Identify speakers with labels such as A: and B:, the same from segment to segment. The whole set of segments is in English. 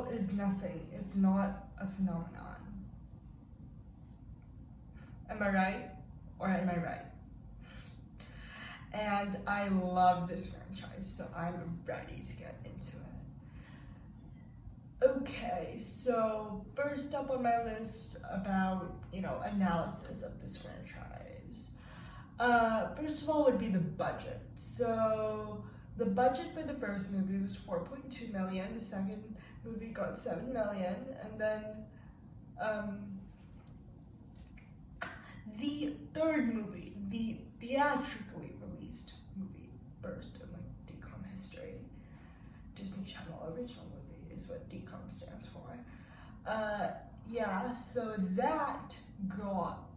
A: girl is nothing if not a phenomenon. Am I right? Or am I right? And I love this franchise, so I'm ready to get into it. Okay, so first up on my list about, analysis of this franchise. First of all would be the budget. So the budget for the first movie was $4.2 million, the second movie got $7 million, and then the third movie, the theatrically released movie, first in DCOM history, Disney Channel original movie is what DCOM stands for. So that got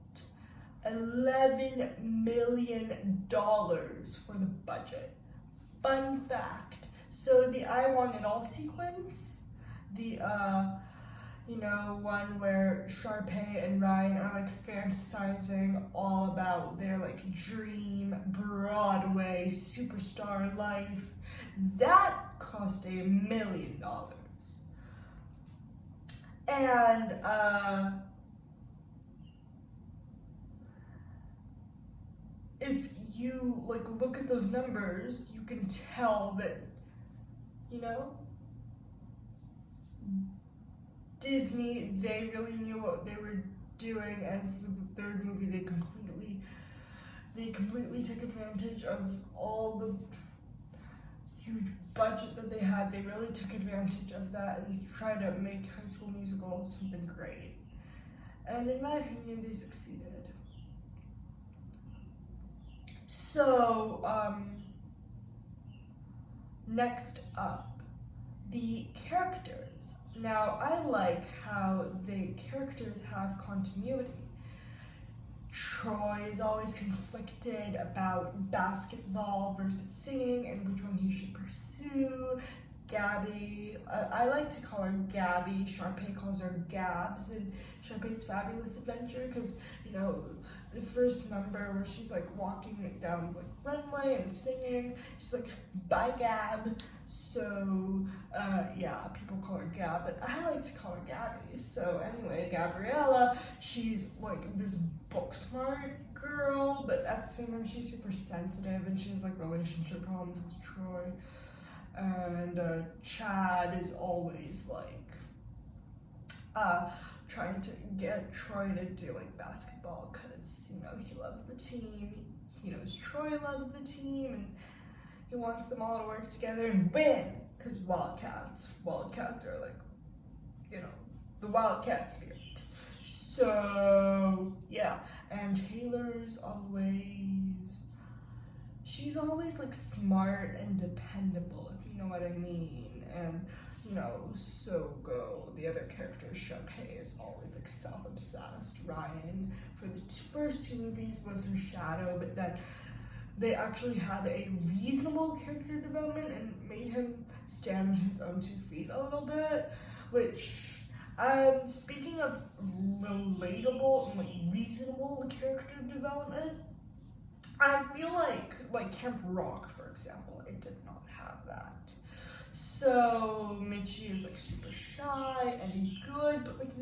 A: $11 million for the budget. Fun fact, so the I Want It All sequence, the one where Sharpay and Ryan are fantasizing all about their dream Broadway superstar life, that cost $1 million. And if you look at those numbers, you can tell that Disney, they really knew what they were doing, and for the third movie they completely took advantage of all the huge budget that they had. They really took advantage of that and tried to make High School Musical something great. And in my opinion, they succeeded. So, next up, the characters. Now, I like how the characters have continuity. Troy is always conflicted about basketball versus singing and which one he should pursue. Gabby, I like to call her Gabby. Sharpay calls her Gabs in Sharpay's Fabulous Adventure, because the first number where she's walking down runway and singing, she's bye Gab. So people call her Gab, but I like to call her Gabby. So anyway, Gabriella, she's this book smart girl, but at the same time she's super sensitive and she has relationship problems with Troy. And Chad is always trying to get Troy to do basketball, because he loves the team. He knows Troy loves the team, and he wants them all to work together and win, because Wildcats are the Wildcat spirit. So and she's always smart and dependable, if you know what I mean. And the other character, Sharpay, is always self-obsessed. Ryan, for the first two movies, was her shadow, but then they actually had a reasonable character development and made him stand on his own 2 feet a little bit, which, speaking of relatable and reasonable character development, I feel like Camp Rock, for example, it did not have that. So Mitchie is super shy and good, but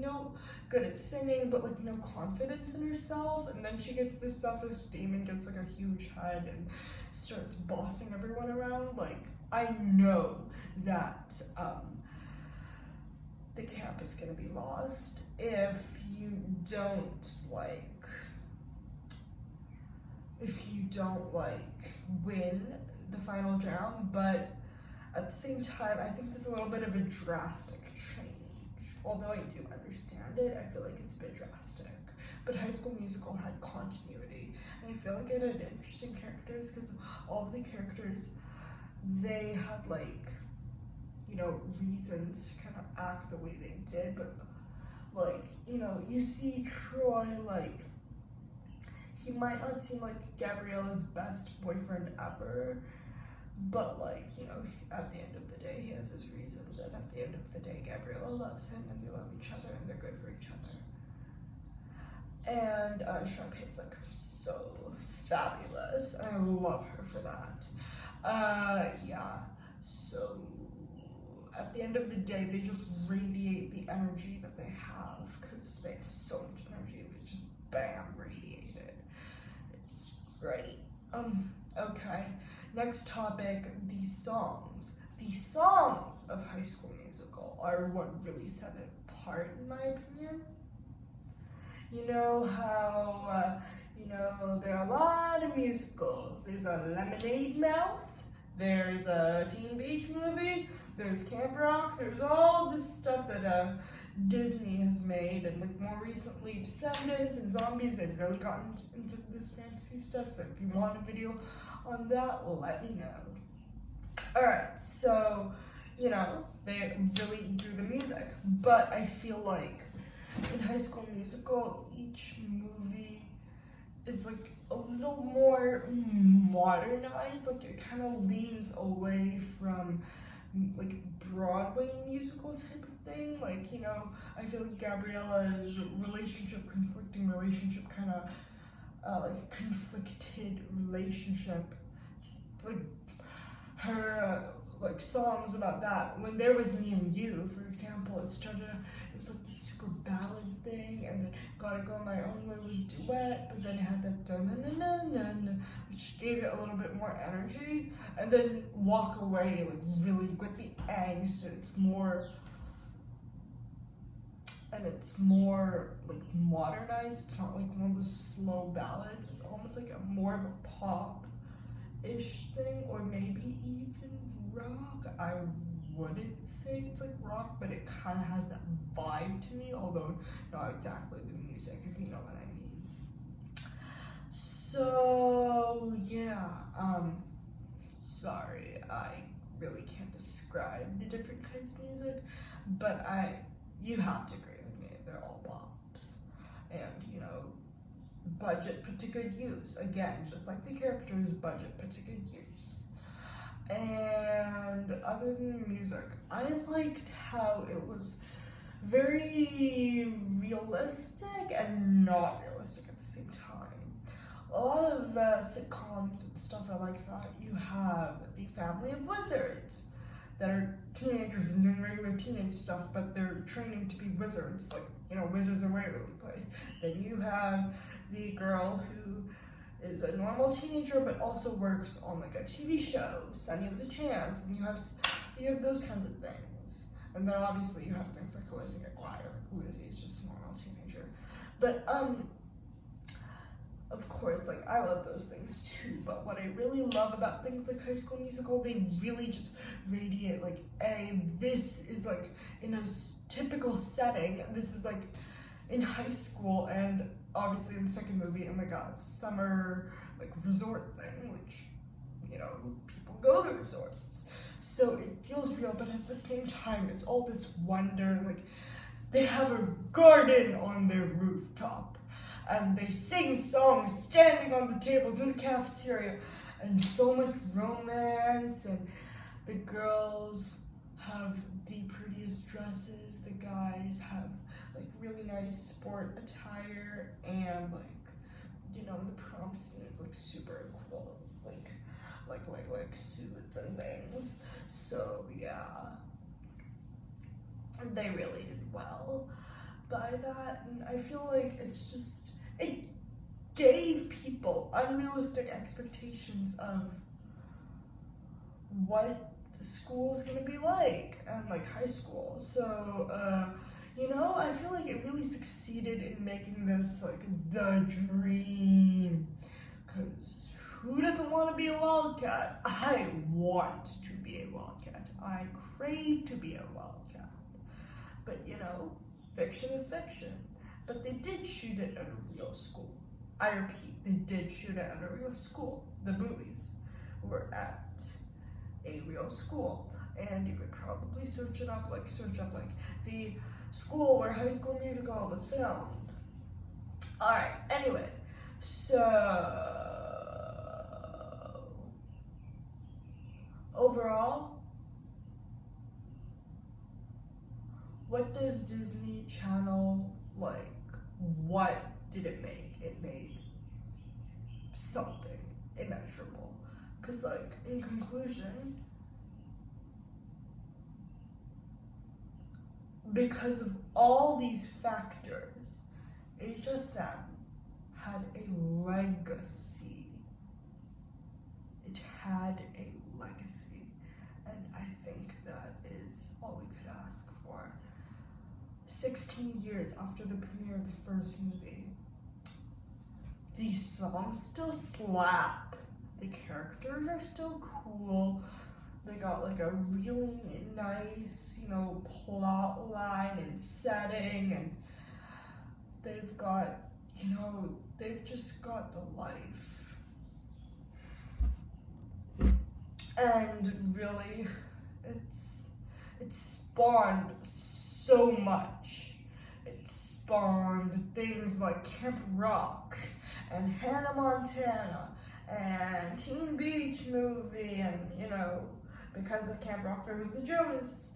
A: good at singing, but no confidence in herself. And then she gets this self-esteem and gets a huge head and starts bossing everyone around. I know that the camp is gonna be lost if you don't win the final round, but at the same time, I think there's a little bit of a drastic change. Although I do understand it, I feel it's a bit drastic. But High School Musical had continuity, and I feel it had interesting characters, because all of the characters, they had reasons to kind of act the way they did. But you see Troy, he might not seem like Gabriella's best boyfriend ever, but at the end of the day, he has his reasons, and at the end of the day, Gabriella loves him, and they love each other, and they're good for each other. And Sharpay is so fabulous, and I love her for that. So at the end of the day, they just radiate the energy that they have because they have so much energy. They just bam, radiate it. It's great. Okay. Next topic, the songs. The songs of High School Musical are what really set it apart, in my opinion. You know how, there are a lot of musicals. There's a Lemonade Mouth, there's a Teen Beach Movie, there's Camp Rock, there's all this stuff that Disney has made, and like more recently Descendants and Zombies. They've really gotten into this fantasy stuff, so if you want a video on that, let me know. Alright, so, they really do the music, but I feel like in High School Musical, each movie is like a little more modernized. Like it kind of leans away from like Broadway musical type of thing. Like, I feel like Gabriella's conflicting relationship, kind of like conflicted relationship, like her like songs about that. When There Was Me and You, for example, it was like this super ballad thing, and then Gotta Go My Own Way was duet, but then it had that dun-dun-dun-dun-dun, which gave it a little bit more energy, and then Walk Away, like really with the angst, and it's more like modernized. It's not like one of those slow ballads. It's almost like a more of a pop-ish thing, or maybe even rock. I wouldn't say it's like rock, but it kind of has that vibe to me, although not exactly the music, if you know what I mean. So yeah, sorry, I really can't describe the different kinds of music, but you have to agree with me, they're all bops. And budget put to good use. Again, just like the characters, budget put to good use. And other than the music, I liked how it was very realistic and not realistic at the same time. A lot of sitcoms and stuff are like that. You have the family of wizards that are teenagers and doing regular teenage stuff, but they're training to be wizards, like, Wizards of Waverly Place. Then you have the girl who is a normal teenager but also works on like a TV show, Sunny of the Chance, and you have those kinds of things. And then obviously you have things like Lizzie McGuire. Like Lizzie is just a normal teenager. But of course, like I love those things too, but what I really love about things like High School Musical, they really just radiate like, this is like in a typical setting, this is like in high school, and obviously in the second movie in like a summer like resort thing, which people go to resorts, so it feels real, but at the same time it's all this wonder. Like they have a garden on their rooftop and they sing songs standing on the tables in the cafeteria, and so much romance, and the girls have the prettiest dresses, the guys have like really nice sport attire, and like the prom scene is like super cool, like suits and things. So yeah, they really did well by that, and I feel like it gave people unrealistic expectations of what school is gonna be like, and like high school. So I feel like it really succeeded in making this like the dream, because who doesn't want to be a Wildcat? I want to be a Wildcat. I crave to be a Wildcat. But fiction is fiction. But they did shoot it at a real school. I repeat, they did shoot it at a real school. The movies were at a real school. And you could probably search up the school where High School Musical was filmed. Alright, anyway, so overall, what does Disney Channel like? What did it make? It made something immeasurable. Because like, in conclusion, because of all these factors, HSM had a legacy. It had a legacy, and I think that is all we could ask for. 16 years after the premiere of the first movie, these songs still slap. The characters are still cool. They got like a really nice, plot line and setting, and they've got, they've just got the life. And really, it's spawned so much. It spawned things like Camp Rock and Hannah Montana and Teen Beach Movie, and because of Camp Rock there was the Jonas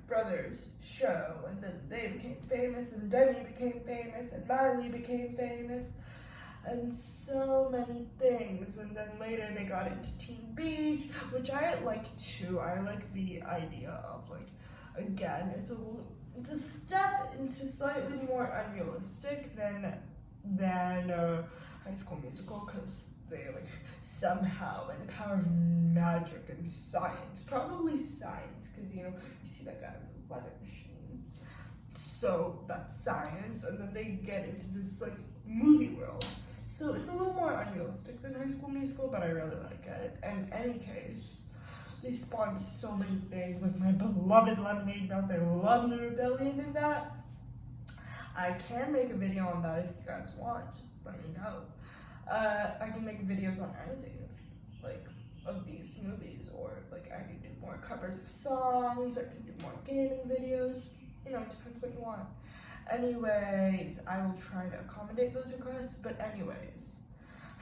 A: Brothers show, and then they became famous, and Demi became famous, and Miley became famous, and so many things. And then later they got into Teen Beach, which I like too. I like the idea of again, it's a step into slightly more unrealistic than High School Musical, because they somehow, by the power of magic and science, probably science, because you see that guy with the weather machine, so that's science, and then they get into this movie world, so it's a little more unrealistic than High School Musical, but I really like it. In any case, they spawned so many things, like my beloved Lemonade Mouth. I love the rebellion in that. I can make a video on that if you guys want, just let me know. I can make videos on anything of these movies, or I can do more covers of songs, I can do more gaming videos, it depends what you want. Anyways, I will try to accommodate those requests, but anyways,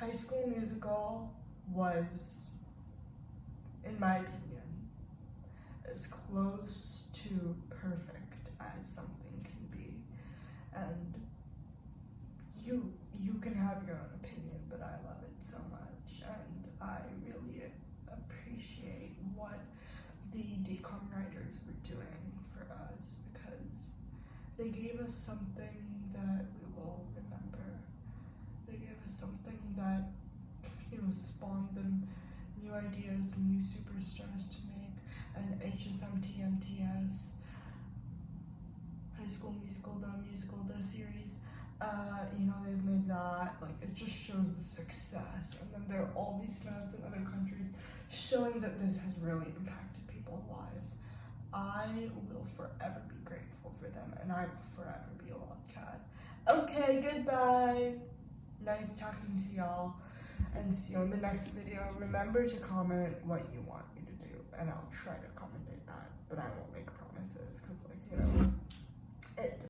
A: High School Musical was, in my opinion, as close to perfect as something can be, and you can have your own opinion, but I love it so much, and I really appreciate what the decom writers were doing for us, because they gave us something that we will remember. They gave us something that, spawned them new ideas, new superstars to make, and HSM TMTS, High School Musical, the series, they've made that, it just shows the success, and then there are all these fans in other countries showing that this has really impacted people's lives. I will forever be grateful for them, and I will forever be a Wildcat. Okay, goodbye. Nice talking to y'all, and see you in the next video. Remember to comment what you want me to do, and I'll try to accommodate that, but I won't make promises, because it